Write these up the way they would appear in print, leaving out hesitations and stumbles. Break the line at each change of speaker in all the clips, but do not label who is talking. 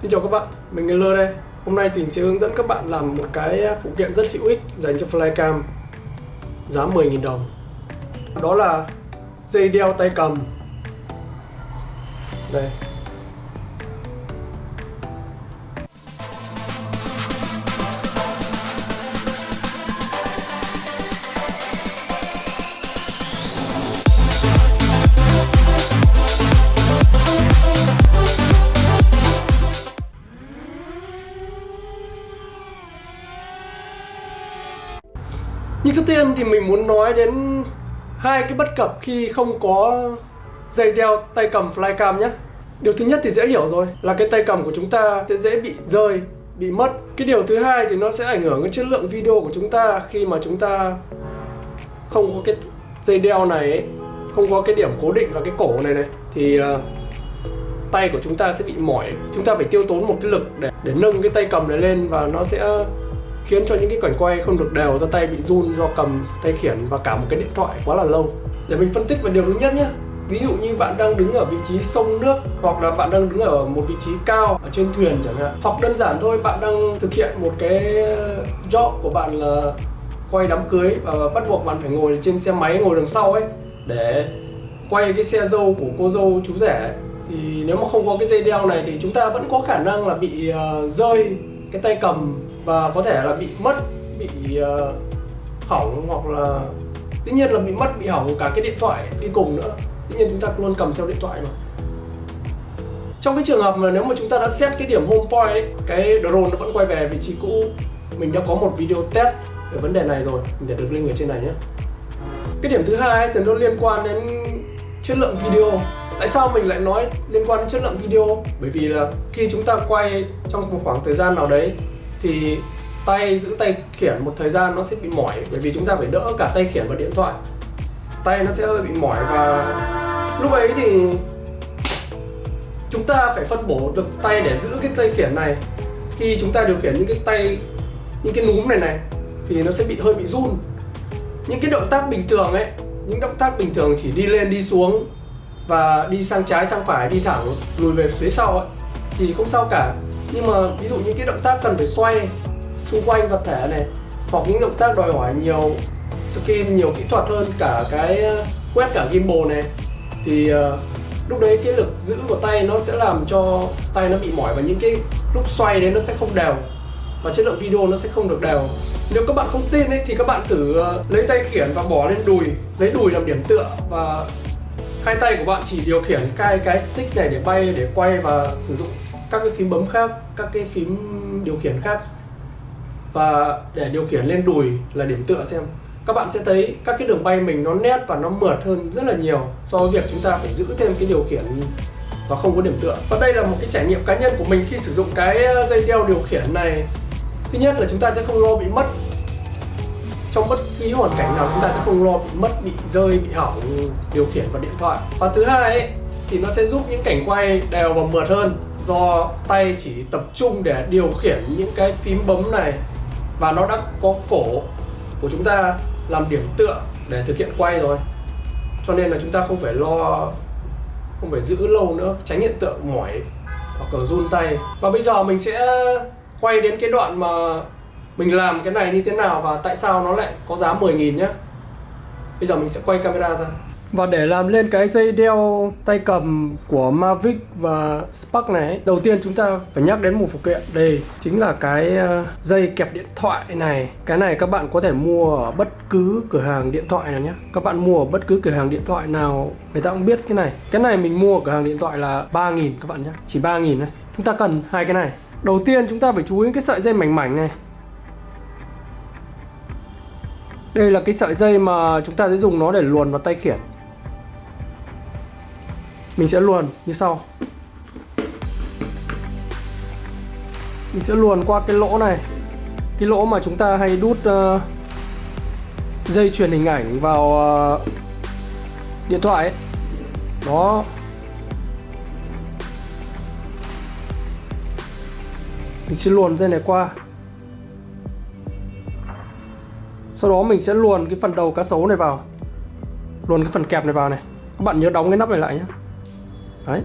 Xin chào các bạn, mình là Lơ đây. Hôm nay mình sẽ hướng dẫn các bạn làm một cái phụ kiện rất hữu ích dành cho flycam giá 10.000 đồng. Đó là dây đeo tay cầm. Đây. Nhưng trước tiên thì mình muốn nói đến hai cái bất cập khi không có dây đeo tay cầm flycam nhé. Điều thứ nhất thì dễ hiểu rồi, là cái tay cầm của chúng ta sẽ dễ bị rơi, bị mất. Cái điều thứ hai thì nó sẽ ảnh hưởng đến chất lượng video của chúng ta khi mà chúng ta không có cái dây đeo này ấy, không có cái điểm cố định là cái cổ này thì tay của chúng ta sẽ bị mỏi. Chúng ta phải tiêu tốn một cái lực để nâng cái tay cầm này lên, và nó sẽ khiến cho những cái cảnh quay không được đều, do tay bị run do cầm tay khiển và cả một cái điện thoại quá là lâu. Để mình phân tích về điều thứ nhất nhé. Ví dụ như bạn đang đứng ở vị trí sông nước, hoặc là bạn đang đứng ở một vị trí cao ở trên thuyền chẳng hạn, hoặc đơn giản thôi, bạn đang thực hiện một cái job của bạn là quay đám cưới và bắt buộc bạn phải ngồi trên xe máy, ngồi đằng sau ấy để quay cái xe dâu của cô dâu chú rể. Thì nếu mà không có cái dây đeo này thì chúng ta vẫn có khả năng là bị rơi cái tay cầm, và có thể là bị mất, bị hỏng, hoặc là tất nhiên là bị mất, bị hỏng cả cái điện thoại đi cùng nữa. Tất nhiên chúng ta luôn cầm theo điện thoại mà. Trong cái trường hợp mà nếu mà chúng ta đã set cái điểm home point ấy, cái drone nó vẫn quay về vị trí cũ. Mình đã có một video test về vấn đề này rồi, mình để được link ở trên này nhé. Cái điểm thứ hai thì nó liên quan đến chất lượng video. Tại sao mình lại nói liên quan đến chất lượng video? Bởi vì là khi chúng ta quay trong một khoảng thời gian nào đấy thì giữ tay khiển một thời gian nó sẽ bị mỏi, bởi vì chúng ta phải đỡ cả tay khiển và điện thoại. Tay nó sẽ hơi bị mỏi, và lúc ấy thì chúng ta phải phân bổ được tay để giữ cái tay khiển này. Khi chúng ta điều khiển những cái núm này thì nó sẽ hơi bị run. Những cái động tác bình thường ấy, những động tác bình thường chỉ đi lên đi xuống và đi sang trái sang phải, đi thẳng lùi về phía sau ấy, thì không sao cả. Nhưng mà ví dụ những cái động tác cần phải xoay xung quanh vật thể này, hoặc những động tác đòi hỏi nhiều skin, nhiều kỹ thuật hơn, cả cái quét cả gimbal này, thì lúc đấy cái lực giữ của tay nó sẽ làm cho tay nó bị mỏi, và những cái lúc xoay đấy nó sẽ không đều, và chất lượng video nó sẽ không được đều. Nếu các bạn không tin ấy, thì các bạn thử lấy tay khiển và bỏ lên đùi, lấy đùi làm điểm tựa, và hai tay của bạn chỉ điều khiển cái stick này để bay, để quay, và sử dụng các cái phím bấm khác, các cái phím điều khiển khác, và để điều khiển lên đùi là điểm tựa xem. Các bạn sẽ thấy các cái đường bay mình nó nét và nó mượt hơn rất là nhiều so với việc chúng ta phải giữ thêm cái điều khiển và không có điểm tựa. Và đây là một cái trải nghiệm cá nhân của mình khi sử dụng cái dây đeo điều khiển này. Thứ nhất là chúng ta sẽ không lo bị mất. Trong bất kỳ hoàn cảnh nào chúng ta sẽ không lo bị mất, bị rơi, bị hỏng điều khiển và điện thoại. Và thứ hai ấy, thì nó sẽ giúp những cảnh quay đều và mượt hơn, do tay chỉ tập trung để điều khiển những cái phím bấm này, và nó đã có cổ của chúng ta làm điểm tựa để thực hiện quay rồi. Cho nên là chúng ta không phải giữ lâu nữa, tránh hiện tượng mỏi hoặc là run tay. Và bây giờ mình sẽ quay đến cái đoạn mà mình làm cái này như thế nào và tại sao nó lại có giá 10.000 nhé. Bây giờ mình sẽ quay camera ra. Và để làm lên cái dây đeo tay cầm của Mavic và Spark này, đầu tiên chúng ta phải nhắc đến một phụ kiện. Đây chính là cái dây kẹp điện thoại này. Cái này các bạn có thể mua ở bất cứ cửa hàng điện thoại nào nhé. Các bạn mua ở bất cứ cửa hàng điện thoại nào người ta cũng biết cái này. Cái này mình mua ở cửa hàng điện thoại là 3.000 các bạn nhé. Chỉ 3.000 thôi. Chúng ta cần hai cái này. Đầu tiên chúng ta phải chú ý cái sợi dây mảnh mảnh này. Đây là cái sợi dây mà chúng ta sẽ dùng nó để luồn vào tay khiển. Mình sẽ luồn như sau. Mình sẽ luồn qua cái lỗ này, cái lỗ mà chúng ta hay đút dây truyền hình ảnh vào điện thoại ấy. Đó. Mình sẽ luồn dây này qua. Sau đó mình sẽ luồn cái phần đầu cá sấu này vào, luồn cái phần kẹp này vào này. Các bạn nhớ đóng cái nắp này lại nhé. Đấy.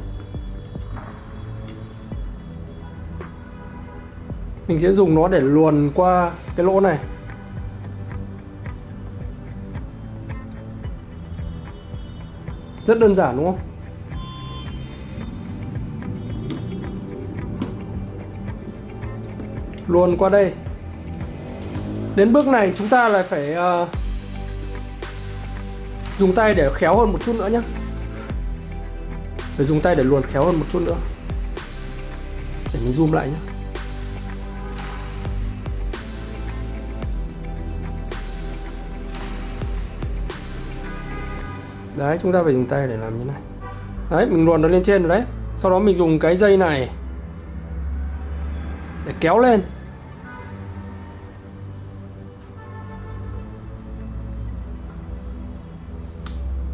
Mình sẽ dùng nó để luồn qua cái lỗ này. Rất đơn giản đúng không? Luồn qua đây. Đến bước này chúng ta lại phải dùng tay để khéo hơn một chút nữa nhé. Phải dùng tay để luồn khéo hơn một chút nữa. Để mình zoom lại nhé. Đấy, chúng ta phải dùng tay để làm như này. Đấy, mình luồn nó lên trên rồi đấy. Sau đó mình dùng cái dây này để kéo lên.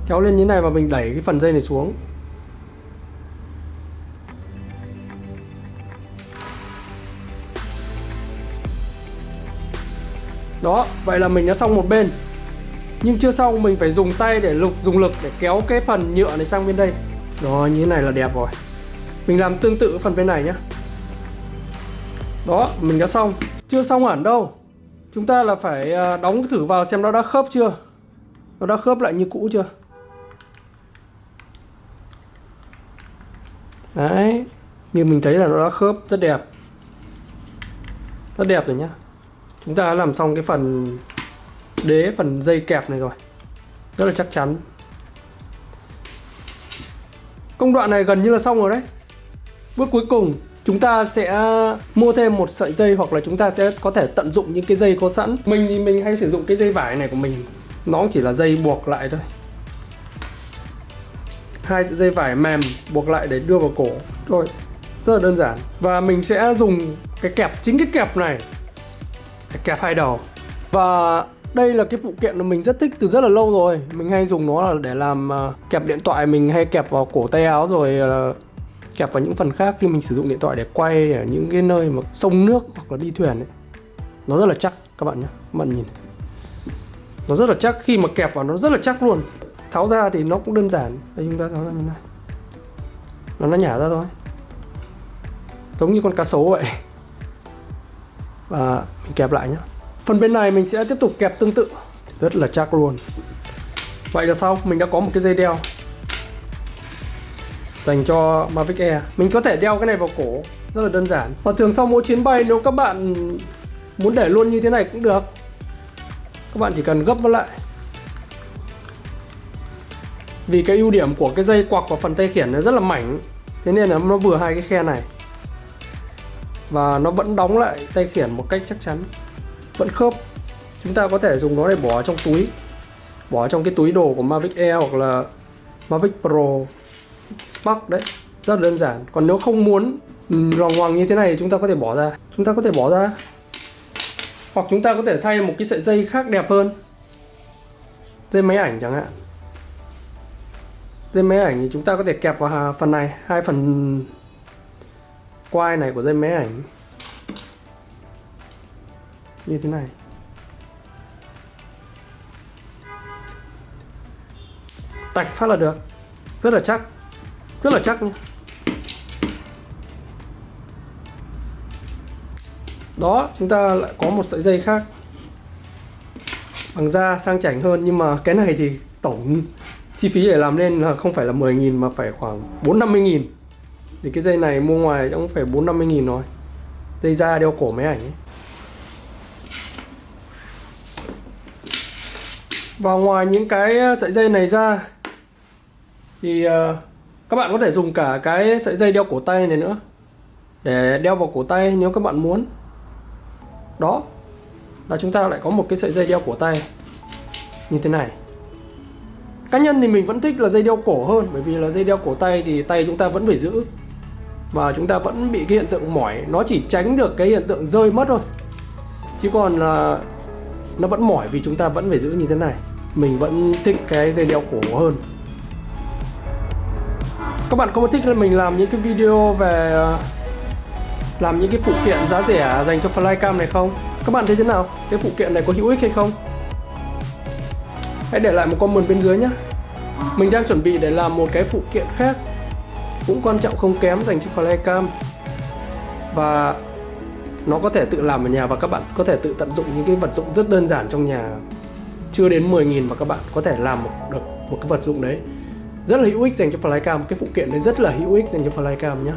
Kéo lên như này và mình đẩy cái phần dây này xuống. Đó, vậy là mình đã xong một bên. Nhưng chưa xong, mình phải dùng tay để dùng lực để kéo cái phần nhựa này sang bên đây. Đó, như thế này là đẹp rồi. Mình làm tương tự phần bên này nhé. Đó, mình đã xong. Chưa xong hẳn đâu. Chúng ta là phải đóng thử vào xem nó đã khớp chưa. Nó đã khớp lại như cũ chưa. Đấy, như mình thấy là nó đã khớp rất đẹp. Rất đẹp rồi nhá. Chúng ta đã làm xong cái phần đế, phần dây kẹp này rồi. Rất là chắc chắn. Công đoạn này gần như là xong rồi đấy. Bước cuối cùng chúng ta sẽ mua thêm một sợi dây, hoặc là chúng ta sẽ có thể tận dụng những cái dây có sẵn. Mình thì mình hay sử dụng cái dây vải này của mình. Nó chỉ là dây buộc lại thôi. 2 sợi dây vải mềm buộc lại để đưa vào cổ. Rồi, rất là đơn giản. Và mình sẽ dùng cái kẹp, chính cái kẹp này để kẹp hai đầu. Và đây là cái phụ kiện mà mình rất thích từ rất là lâu rồi. Mình hay dùng nó là để làm kẹp điện thoại, mình hay kẹp vào cổ tay áo, rồi kẹp vào những phần khác khi mình sử dụng điện thoại để quay ở những cái nơi mà sông nước hoặc là đi thuyền ấy. Nó rất là chắc các bạn nhé. Các bạn nhìn, nó rất là chắc, khi mà kẹp vào nó rất là chắc luôn. Tháo ra thì nó cũng đơn giản. Đây, chúng ta tháo ra như này, nó nhả ra thôi, giống như con cá sấu vậy. Và mình kẹp lại nhé. Phần bên này mình sẽ tiếp tục kẹp tương tự. Rất là chắc luôn. Vậy là xong, mình đã có một cái dây đeo dành cho Mavic Air. Mình có thể đeo cái này vào cổ, rất là đơn giản. Và thường sau mỗi chuyến bay, nếu các bạn muốn để luôn như thế này cũng được. Các bạn chỉ cần gấp nó lại. Vì cái ưu điểm của cái dây quặc vào phần tay khiển nó rất là mảnh, thế nên là nó vừa hai cái khe này. Và nó vẫn đóng lại tay khiển một cách chắc chắn, vẫn khớp. Chúng ta có thể dùng nó để bỏ trong túi, bỏ trong cái túi đồ của Mavic Air hoặc là Mavic Pro Spark đấy. Rất là đơn giản. Còn nếu không muốn loằng ngoằng như thế này, chúng ta có thể bỏ ra. Chúng ta có thể bỏ ra. Hoặc chúng ta có thể thay một cái sợi dây khác đẹp hơn. Dây máy ảnh chẳng hạn. Dây máy ảnh thì chúng ta có thể kẹp vào phần này, hai phần quai này của dây máy ảnh như thế này. Tạch phát là được. Rất là chắc. Rất là chắc nhé. Đó, chúng ta lại có một sợi dây khác bằng da, sang chảnh hơn. Nhưng mà cái này thì tổng chi phí để làm nên là không phải là 10.000 mà phải khoảng 40-50.000. Thì cái dây này mua ngoài cũng phải 40-50.000 rồi. Dây da đeo cổ máy ảnh ấy. Và ngoài những cái sợi dây này ra thì các bạn có thể dùng cả cái sợi dây đeo cổ tay này nữa, để đeo vào cổ tay nếu các bạn muốn. Đó là chúng ta lại có một cái sợi dây đeo cổ tay như thế này. Cá nhân thì mình vẫn thích là dây đeo cổ hơn, bởi vì là dây đeo cổ tay thì tay chúng ta vẫn phải giữ, và chúng ta vẫn bị cái hiện tượng mỏi. Nó chỉ tránh được cái hiện tượng rơi mất thôi, chứ còn là nó vẫn mỏi vì chúng ta vẫn phải giữ như thế này. Mình vẫn thích cái dây đeo cổ hơn. Các bạn có thích là mình làm những cái video về làm những cái phụ kiện giá rẻ dành cho flycam này không? Các bạn thấy thế nào? Cái phụ kiện này có hữu ích hay không? Hãy để lại một comment bên dưới nhé. Mình đang chuẩn bị để làm một cái phụ kiện khác, cũng quan trọng không kém, dành cho flycam. Và Nó có thể tự làm ở nhà và các bạn có thể tự tận dụng những cái vật dụng rất đơn giản trong nhà. Chưa đến 10.000 mà các bạn có thể làm được một cái vật dụng đấy. Rất là hữu ích dành cho flycam. Cái phụ kiện đấy rất là hữu ích dành cho flycam nhé.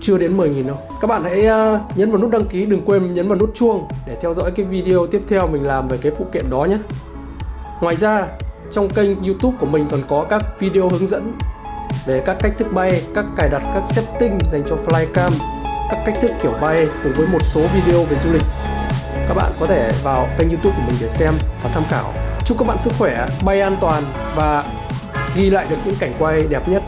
Chưa đến 10.000 đâu. Các bạn hãy nhấn vào nút đăng ký, đừng quên nhấn vào nút chuông để theo dõi cái video tiếp theo mình làm về cái phụ kiện đó nhé. Ngoài ra, trong kênh YouTube của mình còn có các video hướng dẫn về các cách thức bay, các cài đặt các setting dành cho flycam, các cách thức kiểu bay cùng với một số video về du lịch. Các bạn có thể vào kênh YouTube của mình để xem và tham khảo. Chúc các bạn sức khỏe, bay an toàn và ghi lại được những cảnh quay đẹp nhất.